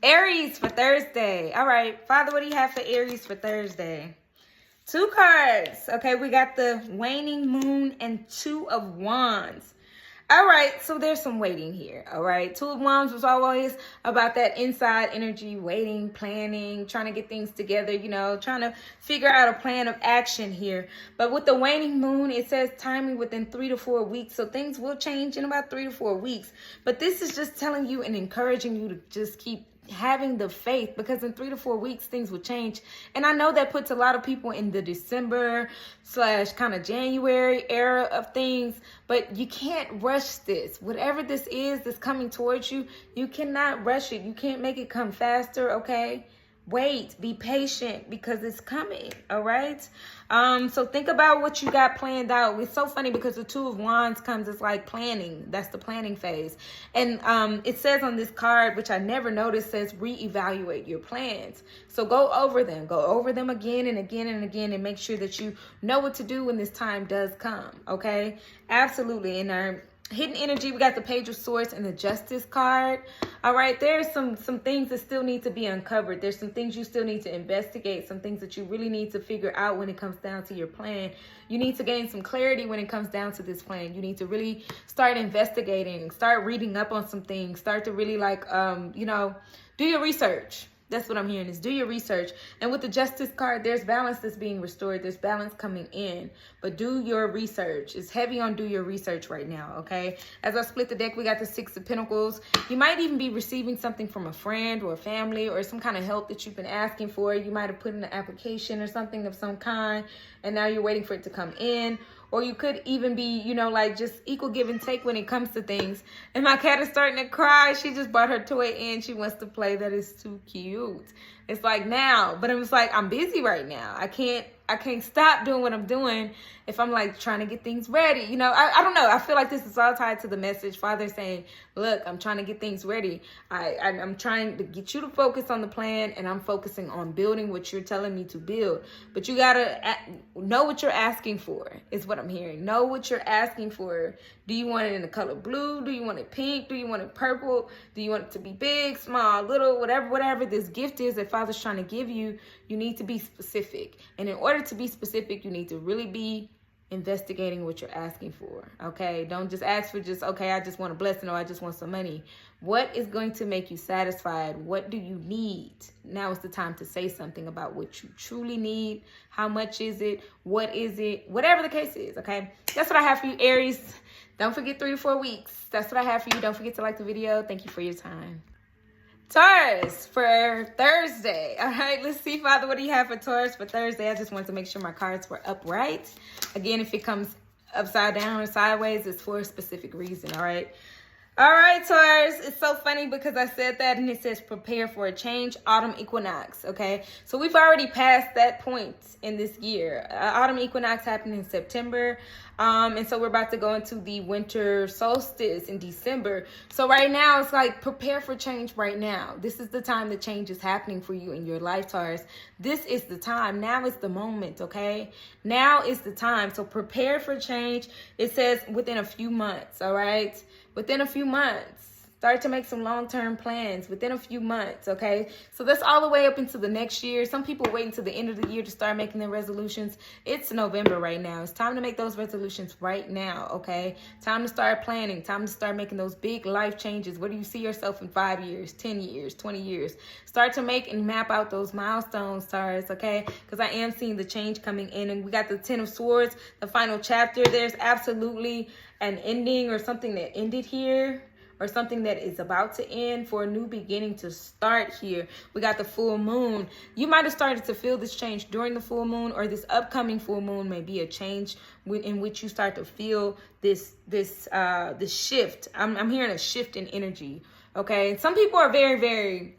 Aries for Thursday. All right, Father, what do you have for Aries for Thursday? 2 cards. Okay, we got the waning moon and 2 of wands. All right, so there's some waiting here, all right? 2 of wands was always about that inside energy, waiting, planning, trying to get things together, you know, trying to figure out a plan of action here. But with the waning moon, it says timing within 3 to 4 weeks. So things will change in about 3 to 4 weeks. But this is just telling you and encouraging you to just keep having the faith, because in 3 to 4 weeks things will change. And I know that puts a lot of people in the December / kind of January era of things, but you can't rush this. Whatever this is that's coming towards you, you cannot rush it. You can't make it come faster, okay? Wait, be patient, because it's coming, all right? So think about what you got planned out. It's so funny because the 2 of wands comes as like planning. That's the planning phase. And it says on this card, which I never noticed, says reevaluate your plans. So go over them again and again and again, and make sure that you know what to do when this time does come, okay? Absolutely. In our hidden energy, we got the Page of Swords and the Justice card. All right, there's some things that still need to be uncovered. There's some things you still need to investigate, some things that you really need to figure out when it comes down to your plan. You need to gain some clarity when it comes down to this plan. You need to really start investigating, start reading up on some things, start to really do your research. That's what I'm hearing, is do your research. And with the Justice card, there's balance that's being restored. There's balance coming in. But do your research. It's heavy on do your research right now, okay? As I split the deck, we got the 6 of Pentacles. You might even be receiving something from a friend or a family, or some kind of help that you've been asking for. You might have put in an application or something of some kind, and now you're waiting for it to come in. Or you could even be, just equal give and take when it comes to things. And my cat is starting to cry. She just brought her toy in. She wants to play. That is too cute. It's like now, but it was like, I'm busy right now. I can't stop doing what I'm doing if I'm like trying to get things ready. I don't know. I feel like this is all tied to the message. Father saying, look, I'm trying to get things ready. I'm trying to get you to focus on the plan, and I'm focusing on building what you're telling me to build. But you got to know what you're asking for, is what I'm hearing. Know what you're asking for. Do you want it in the color blue? Do you want it pink? Do you want it purple? Do you want it to be big, small, little, whatever this gift is that Father's trying to give you? You need to be specific. And in order to be specific, you need to really be investigating what you're asking for, okay? Don't just ask for okay, I just want a blessing, or I just want some money. What is going to make you satisfied? What do you need? Now is the time to say something about what you truly need. How much is it? What is it? Whatever the case is, okay? That's what I have for you, Aries. Don't forget 3 to 4 weeks. That's what I have for you. Don't forget to like the video. Thank you for your time. Taurus for Thursday. All right, let's see, Father, what do you have for Taurus for Thursday? I just wanted to make sure my cards were upright. Again, if it comes upside down or sideways, it's for a specific reason, all right? All right, Taurus, it's so funny because I said that and it says prepare for a change, autumn equinox, okay? So we've already passed that point in this year. Autumn equinox happened in September, and so we're about to go into the winter solstice in December. So right now, it's like prepare for change right now. This is the time that change is happening for you in your life, Taurus. This is the time. Now is the moment, okay? Now is the time. So prepare for change. It says within a few months, all right? Within a few months. Start to make some long-term plans within a few months, okay? So that's all the way up into the next year. Some people wait until the end of the year to start making their resolutions. It's November right now. It's time to make those resolutions right now, okay? Time to start planning. Time to start making those big life changes. Where do you see yourself in 5 years, 10 years, 20 years? Start to make and map out those milestones, Taurus, okay? Because I am seeing the change coming in. And we got the 10 of Swords, the final chapter. There's absolutely an ending or something that ended here, or something that is about to end for a new beginning to start here. We got the full moon. You might have started to feel this change during the full moon, or this upcoming full moon may be a change in which you start to feel this shift. I'm hearing a shift in energy, okay? Some people are very, very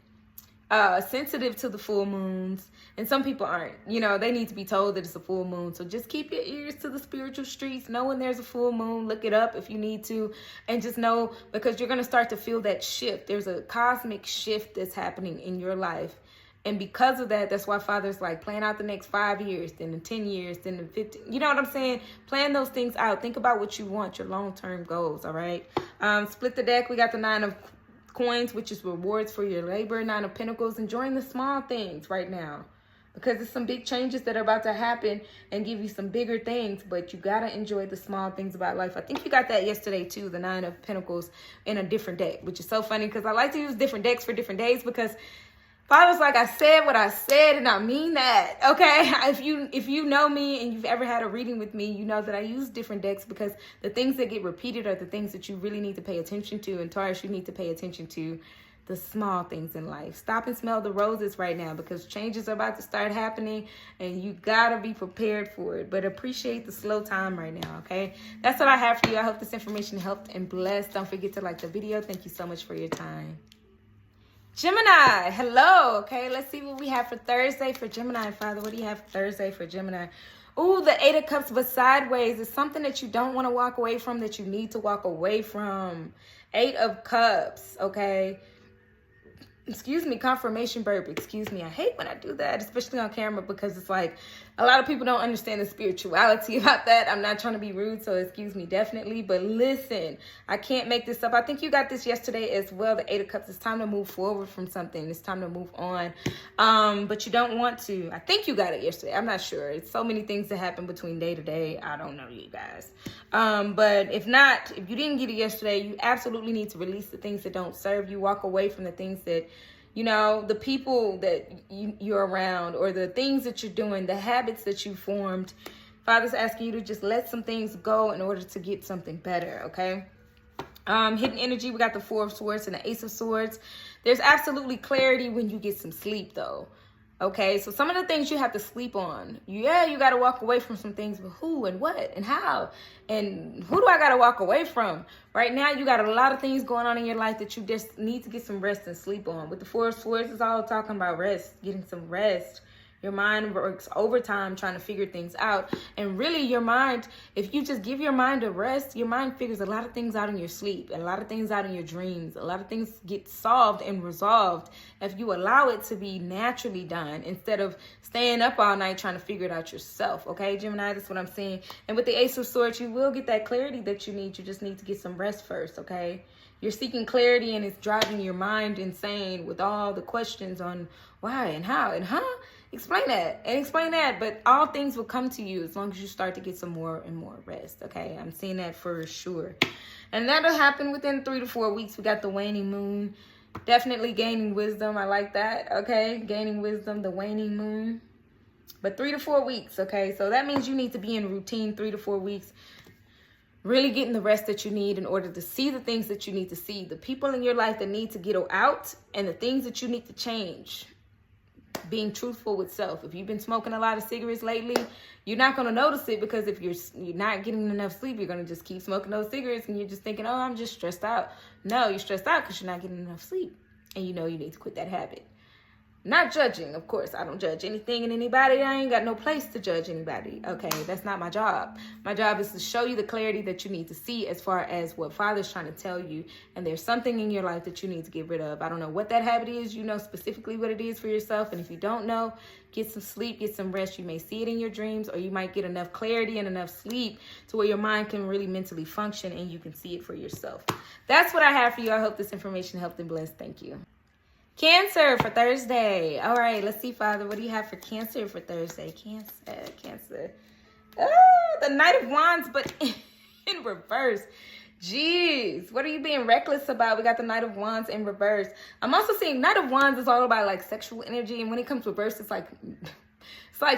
sensitive to the full moons, and some people aren't. They need to be told that it's a full moon. So just keep your ears to the spiritual streets. Know when there's a full moon. Look it up if you need to, and just know, because you're going to start to feel that shift. There's a cosmic shift that's happening in your life. And because of that, that's why Father's like, plan out the next 5 years, then the 10 years, then the 15. You know what I'm saying? Plan those things out. Think about what you want, your long-term goals, all right? Split the deck. We got the 9 of coins, which is rewards for your labor. Nine of Pentacles, enjoying the small things right now. Because there's some big changes that are about to happen and give you some bigger things. But you got to enjoy the small things about life. I think you got that yesterday too, the Nine of Pentacles in a different deck. Which is so funny because I like to use different decks for different days. Because Father's like, I said what I said and I mean that. Okay, if you know me and you've ever had a reading with me, you know that I use different decks because the things that get repeated are the things that you really need to pay attention to. And Taurus, you need to pay attention to the small things in life. Stop and smell the roses right now because changes are about to start happening and you gotta be prepared for it. But appreciate the slow time right now, okay? That's what I have for you. I hope this information helped and blessed. Don't forget to like the video. Thank you so much for your time. Gemini, hello. Okay, let's see what we have for Thursday for Gemini. Father, what do you have for Thursday for Gemini? Ooh, the Eight of Cups, but sideways. It's something that you don't want to walk away from, that you need to walk away from. Eight of Cups, okay? Excuse me, confirmation burp. Excuse me. I hate when I do that, especially on camera, because it's like a lot of people don't understand the spirituality about that. I'm not trying to be rude, so excuse me, definitely. But listen, I can't make this up. I think you got this yesterday as well, the Eight of Cups. It's time to move forward from something. It's time to move on. But you don't want to. I think you got it yesterday. I'm not sure. It's so many things that happen between day to day. I don't know, you guys. But if not, if you didn't get it yesterday, you absolutely need to release the things that don't serve you. Walk away from the things that, you know, the people that you're around or the things that you're doing, the habits that you formed. Father's asking you to just let some things go in order to get something better, okay? Hidden energy, we got the Four of Swords and the Ace of Swords. There's absolutely clarity when you get some sleep, though. Okay, so some of the things you have to sleep on. Yeah, you got to walk away from some things, but who and what and how? And who do I got to walk away from? Right now, you got a lot of things going on in your life that you just need to get some rest and sleep on. With the Four of Swords, it's all talking about rest, getting some rest. Your mind works overtime trying to figure things out. And really, your mind, if you just give your mind a rest, your mind figures a lot of things out in your sleep, and a lot of things out in your dreams. A lot of things get solved and resolved if you allow it to be naturally done instead of staying up all night trying to figure it out yourself. Okay, Gemini, that's what I'm saying. And with the Ace of Swords, you will get that clarity that you need. You just need to get some rest first, okay? You're seeking clarity and it's driving your mind insane with all the questions on why and how and explain that and explain that. But all things will come to you as long as you start to get some more and more rest, okay? I'm seeing that for sure. And that'll happen within 3 to 4 weeks. We got the waning moon. Definitely gaining wisdom. I like that, okay? Gaining wisdom, the waning moon. But 3 to 4 weeks, okay? So that means you need to be in routine 3 to 4 weeks. Really getting the rest that you need in order to see the things that you need to see. The people in your life that need to get out and the things that you need to change. Being truthful with self. If you've been smoking a lot of cigarettes lately, you're not going to notice it because if you're not getting enough sleep, you're going to just keep smoking those cigarettes and you're just thinking, oh, I'm just stressed out. No, you're stressed out because you're not getting enough sleep. And you know you need to quit that habit. Not judging, of course. I don't judge anything and anybody. I ain't got no place to judge anybody. Okay, that's not my job. My job is to show you the clarity that you need to see as far as what Father's trying to tell you. And there's something in your life that you need to get rid of. I don't know what that habit is. You know specifically what it is for yourself. And if you don't know, get some sleep, get some rest. You may see it in your dreams, or you might get enough clarity and enough sleep to where your mind can really mentally function and you can see it for yourself. That's what I have for you. I hope this information helped and blessed. Thank you. Cancer for Thursday. All right, let's see, Father. What do you have for Cancer for Thursday? Cancer. Oh, the Knight of Wands, but in reverse. Jeez, what are you being reckless about? We got the Knight of Wands in reverse. I'm also seeing Knight of Wands is all about like sexual energy. And when it comes reverse, it's like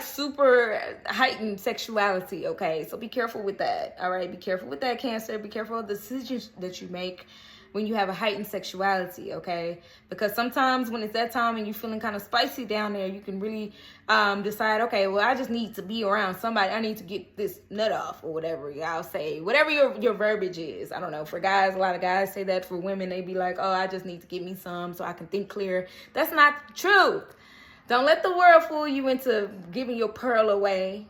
super heightened sexuality, okay? So be careful with that, all right? Be careful with that, Cancer. Be careful of the decisions that you make when you have a heightened sexuality, okay? Because sometimes when it's that time and you're feeling kind of spicy down there, you can really decide, okay, well, I just need to be around somebody. I need to get this nut off or whatever y'all say. Whatever your verbiage is. I don't know. For guys, a lot of guys say that. For women, they be like, oh, I just need to get me some so I can think clear. That's not the truth. Don't let the world fool you into giving your pearl away.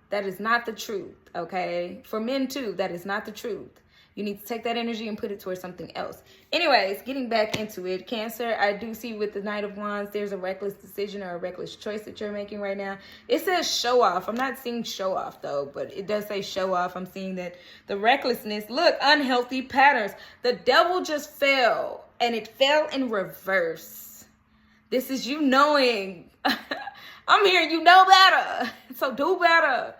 That is not the truth, okay? For men, too, that is not the truth. You need to take that energy and put it towards something else. Anyways, getting back into it. Cancer, I do see with the Knight of Wands, there's a reckless decision or a reckless choice that you're making right now. It says show off. I'm not seeing show off, though, but it does say show off. I'm seeing that the recklessness, look, unhealthy patterns. The devil just fell. and it fell in reverse. This is you knowing. I'm hearing you know better. So do better.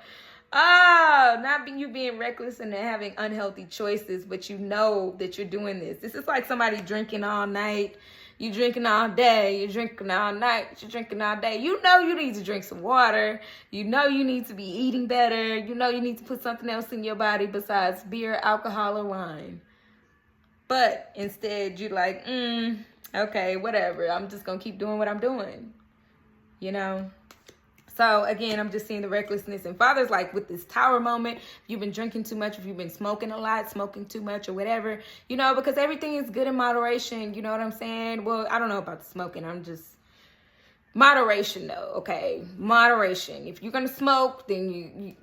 Not you being reckless and having unhealthy choices, but you know that you're doing this. This is like somebody drinking all night. You drinking all day. You're drinking all night. You're drinking all day. You know you need to drink some water. You know you need to be eating better. You know you need to put something else in your body besides beer, alcohol, or wine. But instead you're like, okay, whatever. I'm just going to keep doing what I'm doing. You know? So, again, I'm just seeing the recklessness. And Father's like, with this Tower moment, if you've been drinking too much, if you've been smoking a lot, smoking too much or whatever, you know, because everything is good in moderation. You know what I'm saying? Well, I don't know about the smoking. I'm just... Moderation, though, okay? Moderation. If you're going to smoke, then you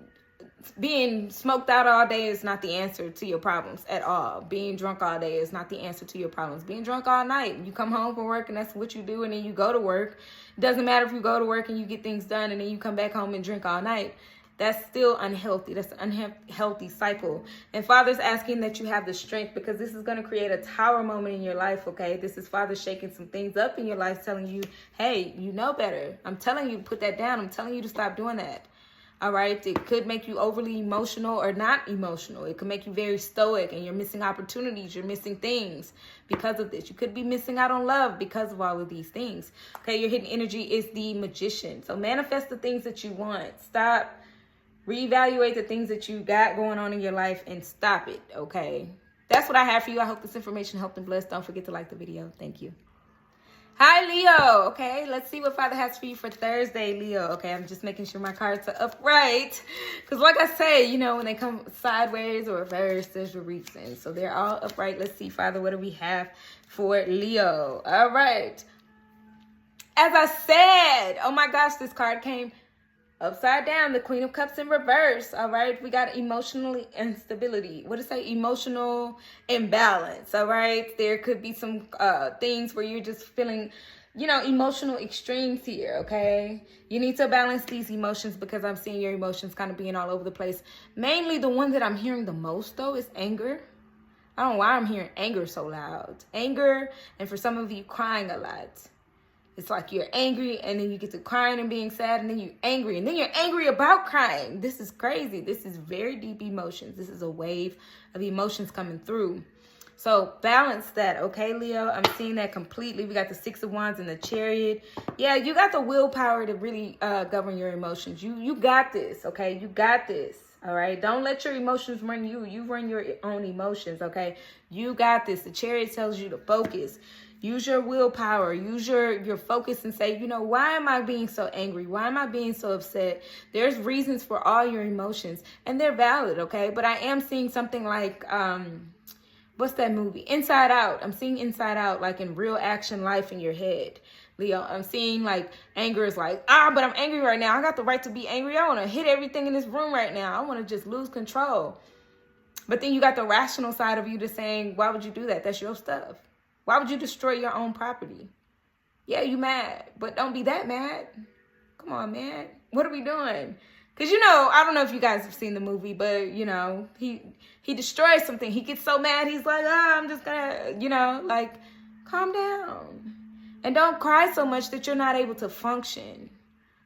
being smoked out all day is not the answer to your problems at all. Being drunk all day is not the answer to your problems. Being drunk all night, you come home from work and that's what you do, and then you go to work. It doesn't matter if you go to work and you get things done and then you come back home and drink all night. That's still unhealthy. That's an unhealthy cycle. And Father's asking that you have the strength, because this is going to create a Tower moment in your life, okay? This is Father shaking some things up in your life, telling you, hey, you know better. I'm telling you to put that down. I'm telling you to stop doing that. All right, it could make you overly emotional or not emotional. It could make you very stoic and you're missing opportunities. You're missing things because of this. You could be missing out on love because of all of these things. Okay, your hidden energy is the Magician. So manifest the things that you want. Stop. Reevaluate the things that you got going on in your life and stop it, okay? That's what I have for you. I hope this information helped and blessed. Don't forget to like the video. Thank you. Hi, Leo. Okay, let's see what Father has for you for Thursday, Leo. Okay, I'm just making sure my cards are upright. Because like I say, you know, when they come sideways or reverse, there's a reason. So they're all upright. Let's see, Father, what do we have for Leo? All right. As I said, oh my gosh, this card came upside down, the Queen of Cups in reverse. All right, we got emotional instability. What does it say? Emotional imbalance. All right, there could be some things where you're just feeling, you know, emotional extremes here. Okay, you need to balance these emotions, because I'm seeing your emotions kind of being all over the place. Mainly the one that I'm hearing the most though is anger. I don't know why I'm hearing anger so loud. Anger, and for some of you, crying a lot. It's like you're angry and then you get to crying and being sad, and then you're angry and then you're angry about crying. This is crazy. This is very deep emotions. This is a wave of emotions coming through. So balance that, okay, Leo? I'm seeing that completely. We got the Six of Wands and the Chariot. Yeah, you got the willpower to really govern your emotions. You got this, okay? You got this, all right? Don't let your emotions run you. You run your own emotions, okay? You got this. The Chariot tells you to focus. Use your willpower, use your focus, and say, you know, why am I being so angry? Why am I being so upset? There's reasons for all your emotions, and they're valid, okay? But I am seeing something like, what's that movie? Inside Out. I'm seeing Inside Out, like in real action life in your head, Leo. I'm seeing like anger is like, but I'm angry right now. I got the right to be angry. I want to hit everything in this room right now. I want to just lose control. But then you got the rational side of you to saying, why would you do that? That's your stuff. Why would you destroy your own property? Yeah, you mad, but don't be that mad. Come on, man. What are we doing? Because, you know, I don't know if you guys have seen the movie, but, you know, he destroys something. He gets so mad. He's like, I'm just going to, you know, like, calm down. And don't cry so much that you're not able to function.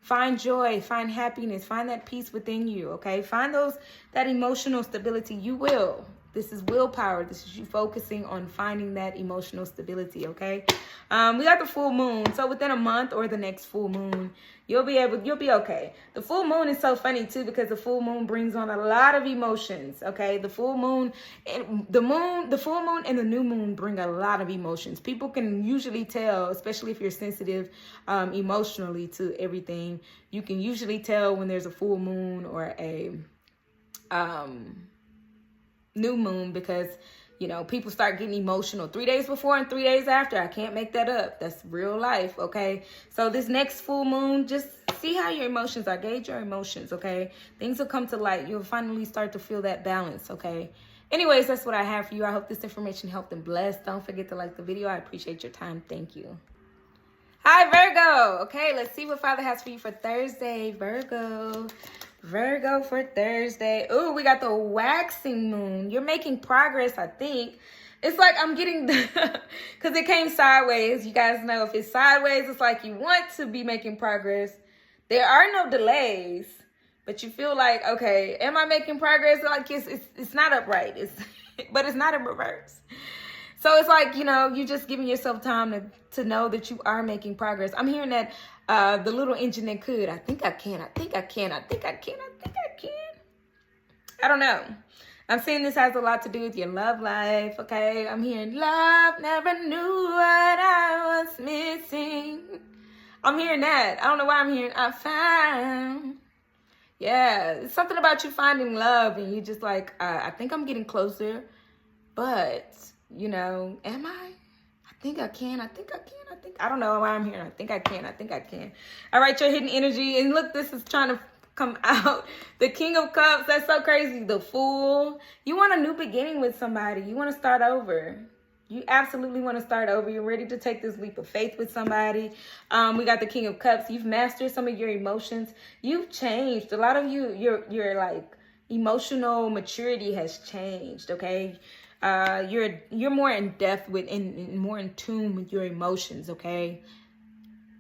Find joy, find happiness, find that peace within you, okay? Find that emotional stability. You will. This is willpower. This is you focusing on finding that emotional stability, okay? We got the full moon. So within a month or the next full moon, you'll be okay. The full moon is so funny too, because the full moon brings on a lot of emotions, okay? The full moon and the full moon and the new moon bring a lot of emotions. People can usually tell, especially if you're sensitive emotionally to everything. You can usually tell when there's a full moon or a new moon, because, you know, people start getting emotional 3 days before and 3 days after. I can't make that up. That's real life, okay? So this next full moon, just see how your emotions are. Gauge your emotions, okay? Things will come to light. You'll finally start to feel that balance, okay? Anyways, that's what I have for you. I hope this information helped and blessed. Don't forget to like the video. I appreciate your time. Thank you. Hi, Virgo. Okay, let's see what Father has for you for Thursday, Virgo. Virgo for Thursday. Ooh, we got the waxing moon. You're making progress, I think. It's like I'm getting, because it came sideways. You guys know if it's sideways, it's like you want to be making progress. There are no delays, but you feel like, okay, am I making progress? Like it's not upright. But it's not in reverse. So it's like, you know, you're just giving yourself time to know that you are making progress. I'm hearing that the little engine that could. I think I can. I think I can. I think I can. I think I can. I don't know. I'm seeing this has a lot to do with your love life, okay? I'm hearing love never knew what I was missing. I'm hearing that. I don't know why I'm hearing I found. Yeah, it's something about you finding love and you just like, I think I'm getting closer, but, you know, am I? I think I can. I think I can. I don't know why I'm hearing I think I can. I think I can. All right, your hidden energy. And look, this is trying to come out. The King of Cups, that's so crazy. The Fool. You want a new beginning with somebody. You want to start over. You absolutely want to start over. You're ready to take this leap of faith with somebody. We got the King of Cups. You've mastered some of your emotions. You've changed. A lot of you, your like emotional maturity has changed, okay? You're more in depth with and more in tune with your emotions, okay?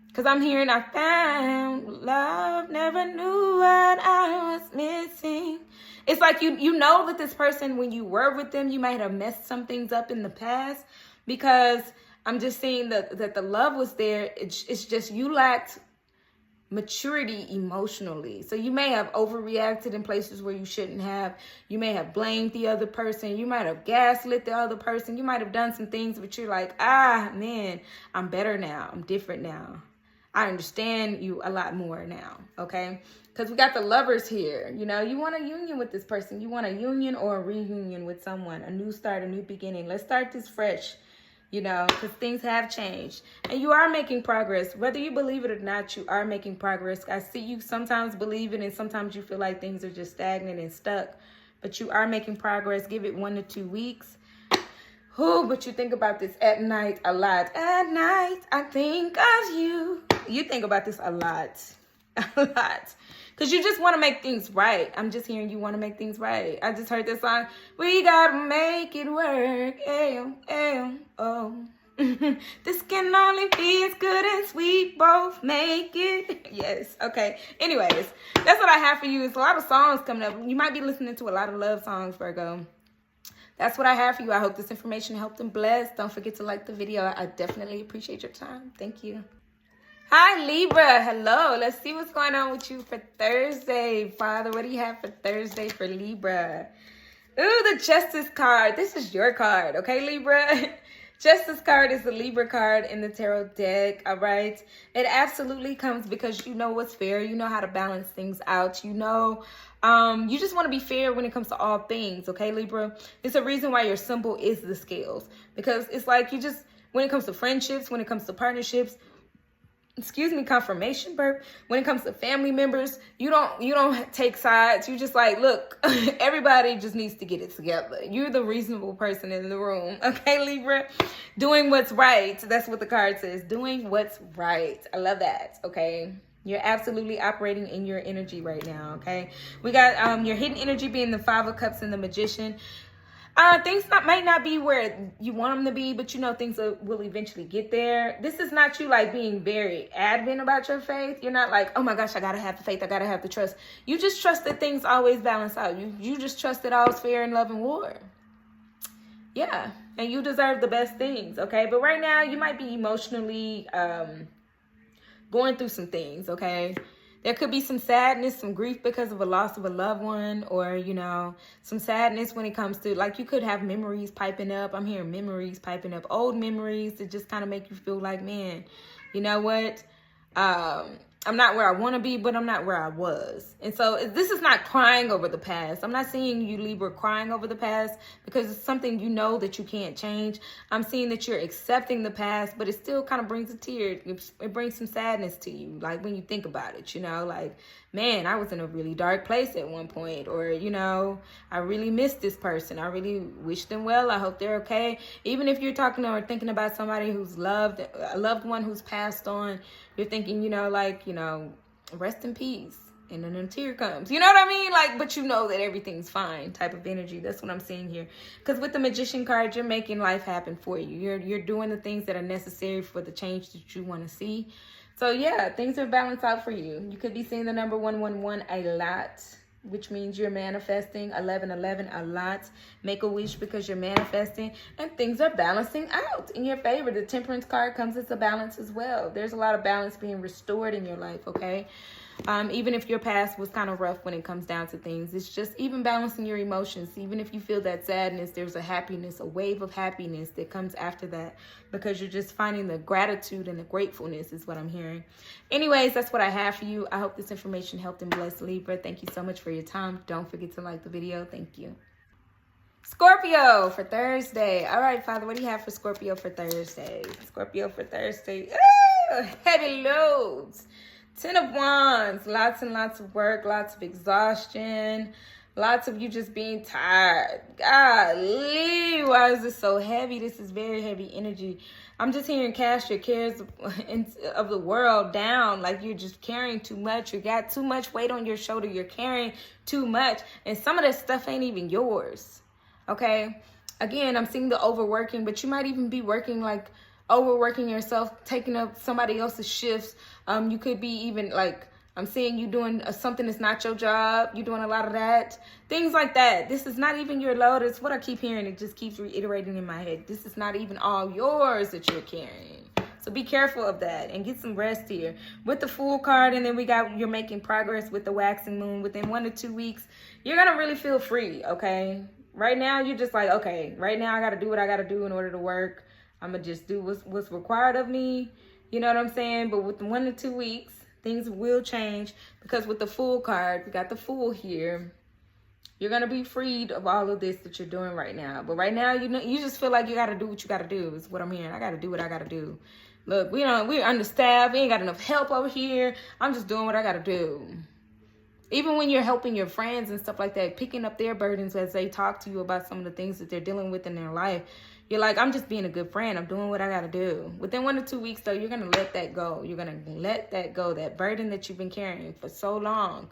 Because I'm hearing I found love, never knew what I was missing. It's like you know that this person, when you were with them, you might have messed some things up in the past, because I'm just seeing that the love was there. It's just you lacked maturity emotionally. So you may have overreacted in places where you shouldn't have. You may have blamed the other person. You might have gaslit the other person. You might have done some things, but you're like, man, I'm better now. I'm different now. I understand you a lot more now, okay? Because we got the Lovers here. You know, you want a union with this person. You want a union or a reunion with someone, a new start, a new beginning. Let's start this fresh, you know, because things have changed. And you are making progress. Whether you believe it or not, you are making progress. I see you sometimes believe it, and sometimes you feel like things are just stagnant and stuck. But you are making progress. Give it 1 to 2 weeks. Oh, but you think about this at night a lot. At night, I think of you. You think about this a lot. A lot. Because you just want to make things right. I'm just hearing you want to make things right. I just heard this song. We got to make it work. Ayo, ayo, oh. This can only be as good as we both make it. Yes. Okay. Anyways, that's what I have for you. It's a lot of songs coming up. You might be listening to a lot of love songs, Virgo. That's what I have for you. I hope this information helped and blessed. Don't forget to like the video. I definitely appreciate your time. Thank you. Hi, Libra. Hello. Let's see what's going on with you for Thursday. Father, what do you have for Thursday for Libra? Ooh, the Justice card. This is your card, okay, Libra? Justice card is the Libra card in the tarot deck, all right? It absolutely comes because you know what's fair. You know how to balance things out. You know, you just want to be fair when it comes to all things, okay, Libra? It's a reason why your symbol is the scales, because it's like you just, when it comes to friendships, when it comes to partnerships, confirmation burp, when it comes to family members, you don't take sides. You just like, look, everybody just needs to get it together. You're the reasonable person in the room, okay, Libra? Doing what's right. That's what the card says. Doing what's right. I love that, okay? You're absolutely operating in your energy right now, okay? We got your hidden energy being the 5 of Cups and the Magician. Things might not be where you want them to be, but you know things will eventually get there. This is not you like being very adamant about your faith. You're not like, oh my gosh, I gotta have the faith, I gotta have the trust. You just trust that things always balance out. You just trust that all's fair in love and war. Yeah, and you deserve the best things, okay? But right now, you might be emotionally going through some things, okay? There could be some sadness, some grief because of a loss of a loved one, or, you know, some sadness when it comes to, like, you could have memories piping up. I'm hearing memories piping up, old memories that just kind of make you feel like, man, you know what? I'm not where I want to be, but I'm not where I was. And so this is not crying over the past. I'm not seeing you, Libra, crying over the past because it's something you know that you can't change. I'm seeing that you're accepting the past, but it still kind of brings a tear. It brings some sadness to you, like when you think about it, you know, like, man, I was in a really dark place at one point, or, you know, I really missed this person. I really wish them well. I hope they're okay. Even if you're talking or thinking about somebody who's loved, a loved one who's passed on, you're thinking, you know, like, you know, rest in peace. And then a tear comes. You know what I mean? Like, but you know that everything's fine type of energy. That's what I'm seeing here. Because with the Magician card, you're making life happen for you. You're doing the things that are necessary for the change that you want to see. So, yeah, things are balanced out for you. You could be seeing the number 111 a lot, which means you're manifesting. 1111 a lot. Make a wish because you're manifesting. And things are balancing out in your favor. The Temperance card comes as a balance as well. There's a lot of balance being restored in your life, okay? Even if your past was kind of rough when it comes down to things, it's just even balancing your emotions. Even if you feel that sadness, there's a happiness, a wave of happiness that comes after that, because you're just finding the gratitude and the gratefulness is what I'm hearing. Anyways, that's what I have for you. I hope this information helped and blessed Libra. Thank you so much for your time. Don't forget to like the video. Thank you. Scorpio for Thursday. All right, Father, what do you have for Scorpio for Thursday? Scorpio for Thursday. Ooh, heavy loads. 10 of Wands, lots and lots of work, lots of exhaustion, lots of you just being tired. Golly, why is this so heavy? This is very heavy energy. I'm just hearing cast your cares of the world down, like you're just carrying too much. You got too much weight on your shoulder. You're carrying too much, and some of this stuff ain't even yours, okay? Again, I'm seeing the overworking, but you might even be working like overworking yourself, taking up somebody else's shifts. You could be even like, I'm seeing you doing something that's not your job. You're doing a lot of that. Things like that. This is not even your load. It's what I keep hearing. It just keeps reiterating in my head. This is not even all yours that you're carrying. So be careful of that and get some rest here. With the Fool card, and then we got you're making progress with the Waxing Moon. Within 1 to 2 weeks, you're going to really feel free, okay? Right now, you're just like, okay, right now I got to do what I got to do in order to work. I'm going to just do what's required of me. You know what I'm saying? But with 1 to 2 weeks, things will change, because with the Fool card, we got the Fool here. You're going to be freed of all of this that you're doing right now. But right now, you just feel like you got to do what you got to do is what I'm hearing. I got to do what I got to do. Look, we're understaffed. We ain't got enough help over here. I'm just doing what I got to do. Even when you're helping your friends and stuff like that, picking up their burdens as they talk to you about some of the things that they're dealing with in their life, you're like, I'm just being a good friend. I'm doing what I got to do. Within 1 to 2 weeks, though, you're going to let that go. You're going to let that go. That burden that you've been carrying for so long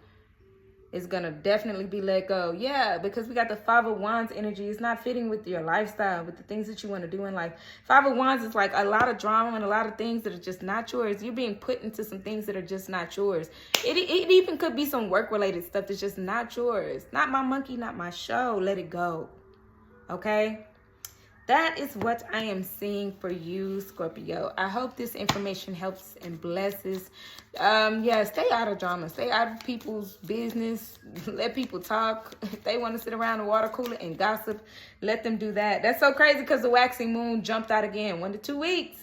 is going to definitely be let go. Yeah, because we got the 5 of Wands energy. It's not fitting with your lifestyle, with the things that you want to do in life. 5 of Wands is like a lot of drama and a lot of things that are just not yours. You're being put into some things that are just not yours. It even could be some work-related stuff that's just not yours. Not my monkey, not my show. Let it go. Okay? That is what I am seeing for you, Scorpio. I hope this information helps and blesses. Yeah, stay out of drama. Stay out of people's business. Let people talk. If they want to sit around the water cooler and gossip, let them do that. That's so crazy because the Waxing Moon jumped out again. 1 to 2 weeks.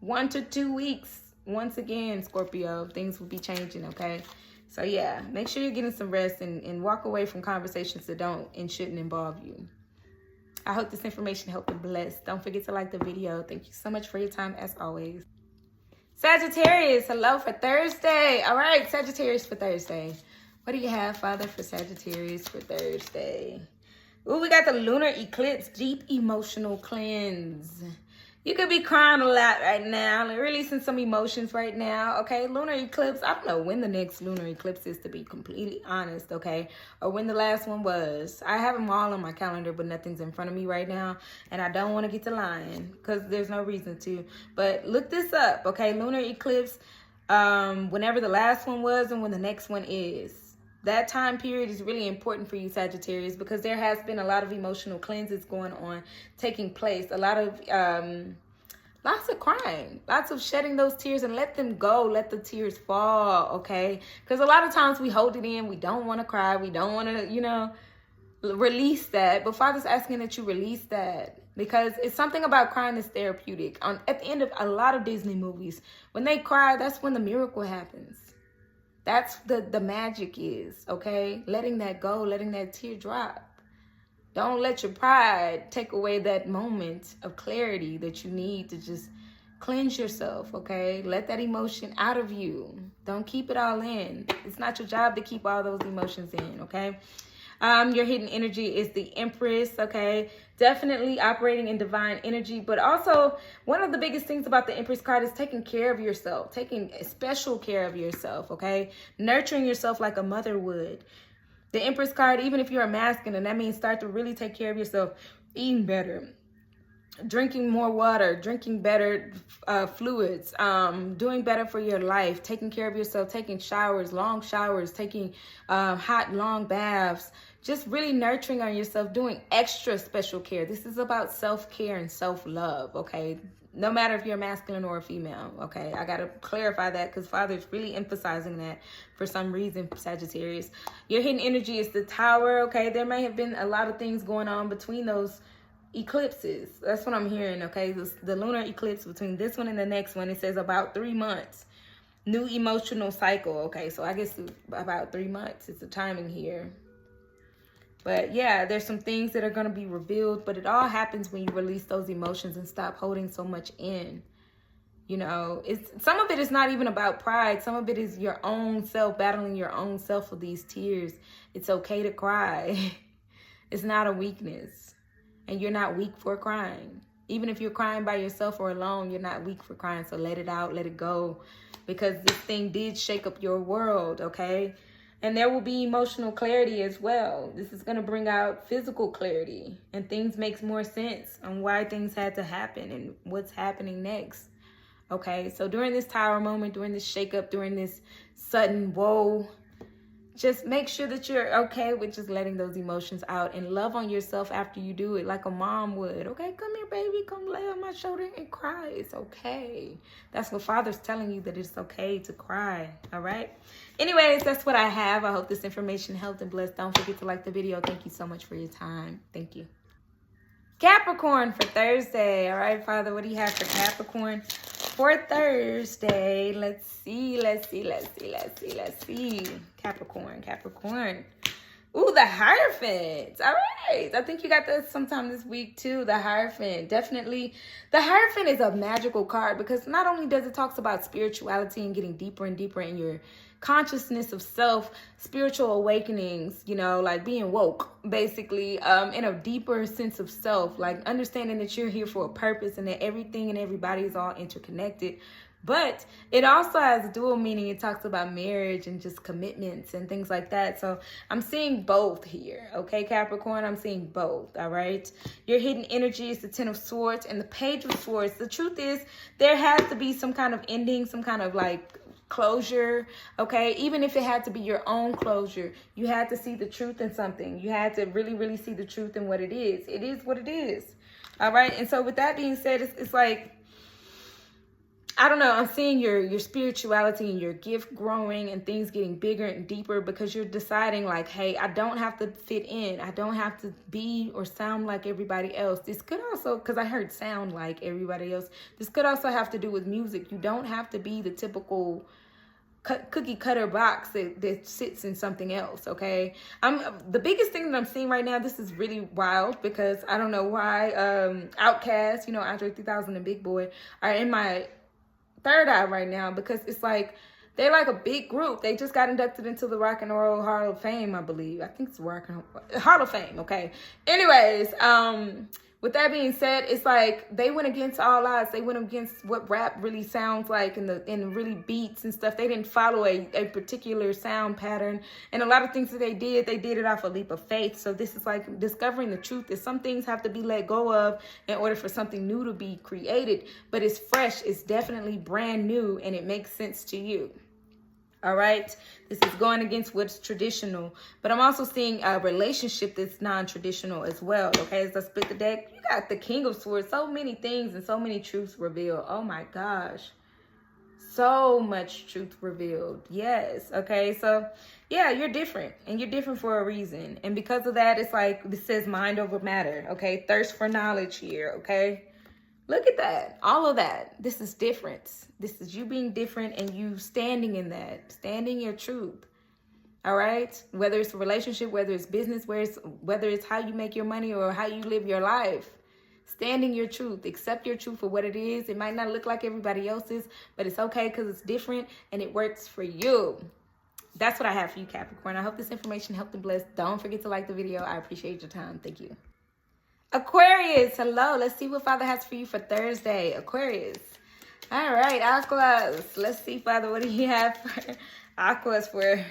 1 to 2 weeks. Once again, Scorpio, things will be changing, okay? So, yeah, make sure you're getting some rest and walk away from conversations that don't and shouldn't involve you. I hope this information helped and blessed. Don't forget to like the video. Thank you so much for your time, as always. Sagittarius, hello for Thursday. All right, Sagittarius for Thursday. What do you have, Father, for Sagittarius for Thursday? Ooh, we got the lunar eclipse, deep emotional cleanse. You could be crying a lot right now, like releasing some emotions right now, okay? Lunar eclipse, I don't know when the next lunar eclipse is, to be completely honest, okay? Or when the last one was. I have them all on my calendar, but nothing's in front of me right now. And I don't want to get to lying because there's no reason to. But look this up, okay? Lunar eclipse, whenever the last one was and when the next one is. That time period is really important for you, Sagittarius, because there has been a lot of emotional cleanses going on, taking place. A lot of, lots of crying, lots of shedding those tears, and let them go. Let the tears fall, okay? Because a lot of times we hold it in. We don't want to cry. We don't want to, release that. But Father's asking that you release that, because it's something about crying that's therapeutic. At the end of a lot of Disney movies, when they cry, that's when the miracle happens. That's the magic is, okay? Letting that go, letting that tear drop. Don't let your pride take away that moment of clarity that you need to just cleanse yourself, okay? Let that emotion out of you. Don't keep it all in. It's not your job to keep all those emotions in, okay? Your hidden energy is the Empress, okay? Definitely operating in divine energy. But also, one of the biggest things about the Empress card is taking care of yourself, taking special care of yourself, okay? Nurturing yourself like a mother would. The Empress card, even if you're a masculine, that means start to really take care of yourself, eating better, drinking more water, drinking better fluids, doing better for your life, taking care of yourself, taking long showers, taking hot, long baths, just really nurturing on yourself, doing extra special care. This is about self-care and self-love, okay? No matter if you're masculine or a female, okay? I got to clarify that because Father's really emphasizing that for some reason, Sagittarius. Your hidden energy is the Tower, okay? There may have been a lot of things going on between those eclipses. That's what I'm hearing, okay? The lunar eclipse between this one and the next one, it says about 3 months. New emotional cycle, okay? So I guess about 3 months is the timing here. But yeah, there's some things that are going to be revealed, but it all happens when you release those emotions and stop holding so much in. You know, some of it is not even about pride. Some of it is your own self, battling your own self with these tears. It's okay to cry. It's not a weakness. And you're not weak for crying. Even if you're crying by yourself or alone, you're not weak for crying. So let it out, let it go. Because this thing did shake up your world, okay? And there will be emotional clarity as well. This is going to bring out physical clarity. And things makes more sense on why things had to happen and what's happening next. Okay, so during this Tower moment, during this shakeup, during this sudden whoa, just make sure that you're okay with just letting those emotions out and love on yourself after you do it like a mom would. Okay, come here, baby. Come lay on my shoulder and cry. It's okay. That's what Father's telling you, that it's okay to cry. All right. Anyways, that's what I have. I hope this information helped and blessed. Don't forget to like the video. Thank you so much for your time. Thank you. Capricorn for Thursday. All right, Father, what do you have for Capricorn for Thursday? Let's see. Capricorn. Ooh, the Hierophant. All right. I think you got this sometime this week too. The Hierophant. Definitely. The Hierophant is a magical card because not only does it talk about spirituality and getting deeper and deeper in your consciousness of self, spiritual awakenings, you know, like being woke, basically, in a deeper sense of self, like understanding that you're here for a purpose and that everything and everybody is all interconnected. But it also has a dual meaning. It talks about marriage and just commitments and things like that. So I'm seeing both here. Okay, Capricorn, I'm seeing both. All right. Your hidden energy is the Ten of Swords and the Page of Swords. The truth is there has to be some kind of ending, some kind of like closure. Okay, even if it had to be your own closure, you had to see the truth in something. You had to really see the truth in what it is. It is what it is. All right. And so with that being said, it's like, I don't know, I'm seeing your spirituality and your gift growing and things getting bigger and deeper because you're deciding like, hey, I don't have to fit in. I don't have to be or sound like everybody else. This could also, because I heard sound like everybody else, this could also have to do with music. You don't have to be the typical cookie cutter box that sits in something else, okay? The biggest thing that I'm seeing right now, this is really wild because I don't know why Outkast, you know, Andre 3000 and Big Boy are in my third eye right now because it's like they're like a big group. They just got inducted into the Rock and Roll Hall of Fame, I believe. I think it's Rock and Roll Hall of Fame. Okay. Anyways, with that being said, it's like they went against all odds. They went against what rap really sounds like and really beats and stuff. They didn't follow a particular sound pattern. And a lot of things that they did it off a leap of faith. So this is like discovering the truth that some things have to be let go of in order for something new to be created. But it's fresh. It's definitely brand new and it makes sense to you. All right. This is going against what's traditional, but I'm also seeing a relationship that's non-traditional as well. Okay. As I split the deck, you got the King of Swords, so many things and so many truths revealed. Oh my gosh. So much truth revealed. Yes. Okay. So yeah, you're different and you're different for a reason. And because of that, it's like, this says mind over matter. Okay. Thirst for knowledge here. Okay. Look at that. All of that. This is difference. This is you being different and you standing in that, standing your truth. All right. Whether it's a relationship, whether it's business, whether it's how you make your money or how you live your life, standing your truth, accept your truth for what it is. It might not look like everybody else's, but it's okay because it's different and it works for you. That's what I have for you, Capricorn. I hope this information helped and blessed. Don't forget to like the video. I appreciate your time. Thank you. Aquarius, hello. Let's see what Father has for you for Thursday. Aquarius. All right, Aquas. Let's see, Father, what do you have for Aquas for...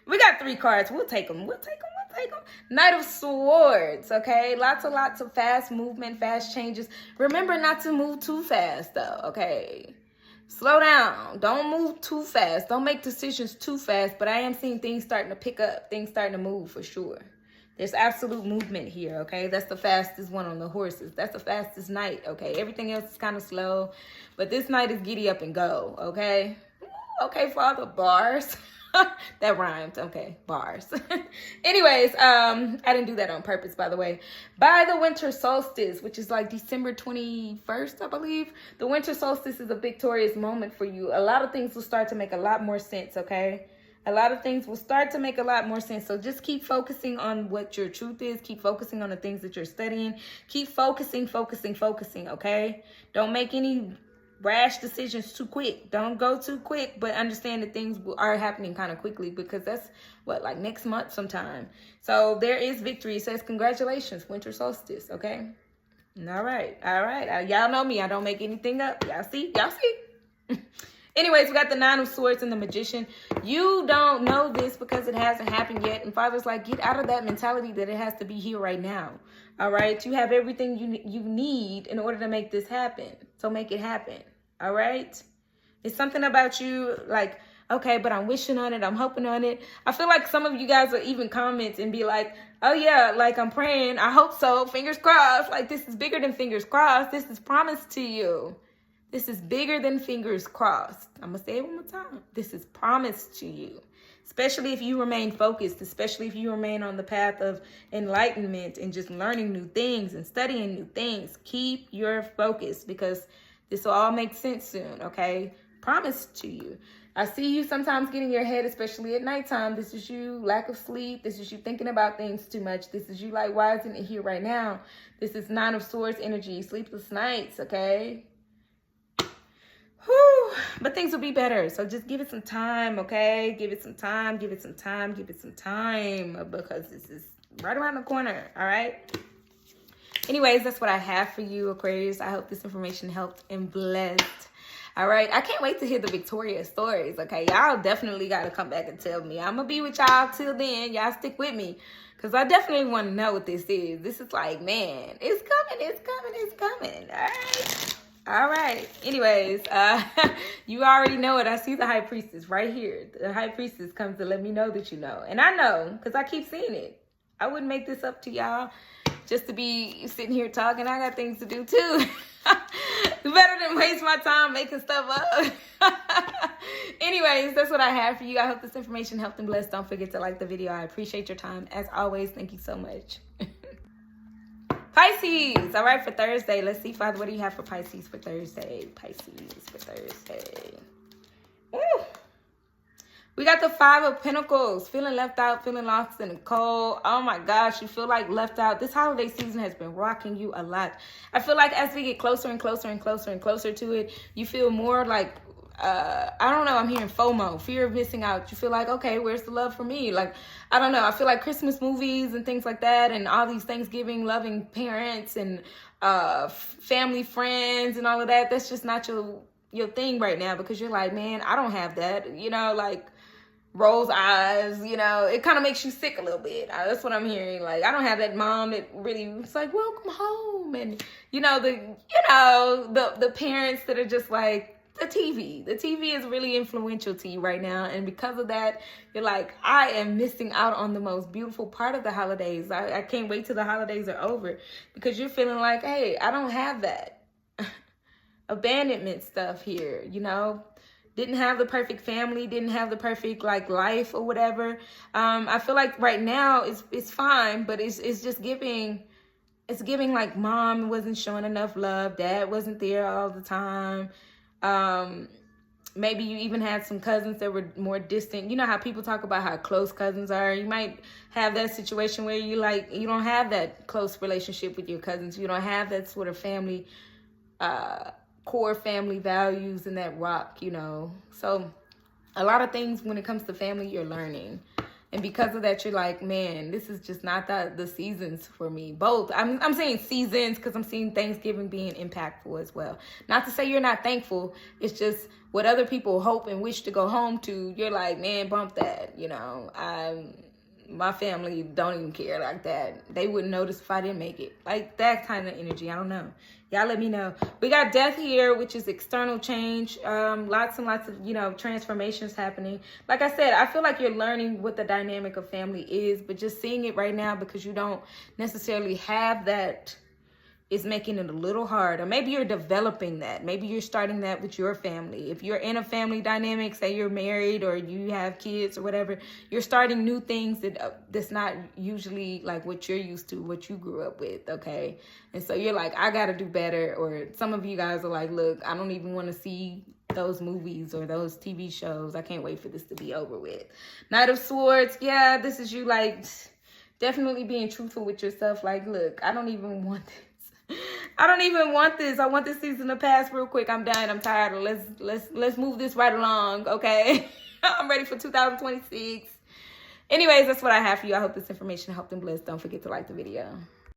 we got 3 cards. We'll take them. We'll take them. We'll take them. Knight of Swords, okay? Lots of fast movement, fast changes. Remember not to move too fast, though, okay? Slow down. Don't move too fast. Don't make decisions too fast, but I am seeing things starting to pick up. Things starting to move for sure. There's absolute movement here, okay? That's the fastest one on the horses. That's the fastest knight, okay? Everything else is kind of slow, but this knight is giddy up and go, okay? Okay, Father, bars. That rhymed, okay, bars. Anyways, I didn't do that on purpose, by the way. By the winter solstice, which is like December 21st, I believe, the winter solstice is a victorious moment for you. A lot of things will start to make a lot more sense, okay? A lot of things will start to make a lot more sense. So just keep focusing on what your truth is. Keep focusing on the things that you're studying. Keep focusing, okay? Don't make any rash decisions too quick. Don't go too quick, but understand that things are happening kind of quickly because that's what, like next month sometime. So there is victory. It says congratulations, winter solstice, okay? All right. Y'all know me. I don't make anything up. Y'all see? Anyways, we got the 9 of Swords and the Magician. You don't know this because it hasn't happened yet. And Father's like, get out of that mentality that it has to be here right now. All right? You have everything you need in order to make this happen. So make it happen. All right? It's something about you like, okay, but I'm wishing on it. I'm hoping on it. I feel like some of you guys will even comment and be like, oh, yeah, like I'm praying. I hope so. Fingers crossed. Like this is bigger than fingers crossed. This is promised to you. This is bigger than fingers crossed. I'm going to say it one more time. This is promised to you, especially if you remain focused, especially if you remain on the path of enlightenment and just learning new things and studying new things. Keep your focus because this will all make sense soon, okay? Promised to you. I see you sometimes getting your head, especially at nighttime. This is you, lack of sleep. This is you thinking about things too much. This is you like, why isn't it here right now? This is 9 of Swords energy, sleepless nights, okay? Whew. But things will be better. So just give it some time, okay? Give it some time, give it some time, give it some time because this is right around the corner, all right? Anyways, that's what I have for you, Aquarius. I hope this information helped and blessed. All right, I can't wait to hear the victorious stories, okay? Y'all definitely got to come back and tell me. I'm going to be with y'all till then. Y'all stick with me because I definitely want to know what this is. This is like, man, it's coming, all right? All right. Anyways, you already know it. I see the High Priestess right here. The High Priestess comes to let me know that you know. And I know because I keep seeing it. I wouldn't make this up to y'all just to be sitting here talking. I got things to do too. Better than waste my time making stuff up. Anyways, that's what I have for you. I hope this information helped and blessed. Don't forget to like the video. I appreciate your time. As always, thank you so much. Pisces. All right, for Thursday. Let's see, Father, what do you have for Pisces for Thursday? Pisces for Thursday. Ooh. We got the 5 of Pentacles. Feeling left out, feeling lost in the cold. Oh, my gosh. You feel like left out. This holiday season has been rocking you a lot. I feel like as we get closer and closer and closer and closer to it, you feel more like, I don't know, I'm hearing FOMO, fear of missing out. You feel like, okay, where's the love for me? Like, I don't know. I feel like Christmas movies and things like that and all these Thanksgiving loving parents and family friends and all of that. That's just not your thing right now because you're like, man, I don't have that. You know, like rolls eyes, you know, it kind of makes you sick a little bit. That's what I'm hearing. Like, I don't have that mom that really was like, welcome home. And, the parents that are just like, the TV is really influential to you right now. And because of that, you're like, I am missing out on the most beautiful part of the holidays. I can't wait till the holidays are over because you're feeling like, hey, I don't have that abandonment stuff here, you know, didn't have the perfect family, didn't have the perfect like life or whatever. I feel like right now it's fine, but it's just giving, like mom wasn't showing enough love. Dad wasn't there all the time. Maybe you even had some cousins that were more distant. You know how people talk about how close cousins are. You might have that situation where you don't have that close relationship with your cousins. You don't have that sort of family, core family values and that rock, you know. So a lot of things when it comes to family, you're learning. And because of that, you're like, man, this is just not the seasons for me. Both. I'm saying seasons because I'm seeing Thanksgiving being impactful as well. Not to say you're not thankful. It's just what other people hope and wish to go home to. You're like, man, bump that. You know, my family don't even care like that. They wouldn't notice if I didn't make it. Like that kind of energy. I don't know. Y'all let me know. We got death here, which is external change. Lots and lots of, you know, transformations happening. Like I said, I feel like you're learning what the dynamic of family is, but just seeing it right now because you don't necessarily have that is making it a little hard. Or maybe you're developing that. Maybe you're starting that with your family. If you're in a family dynamic, say you're married or you have kids or whatever, you're starting new things that's not usually like what you're used to, what you grew up with, okay? And so you're like, I got to do better. Or some of you guys are like, look, I don't even want to see those movies or those TV shows. I can't wait for this to be over with. Knight of Swords, yeah, this is you like definitely being truthful with yourself. Like, look, I don't even want this. I don't even want this. I want this season to pass real quick. I'm done. I'm tired. Let's move this right along, okay? I'm ready for 2026. Anyways, that's what I have for you. I hope this information helped and blessed. Don't forget to like the video.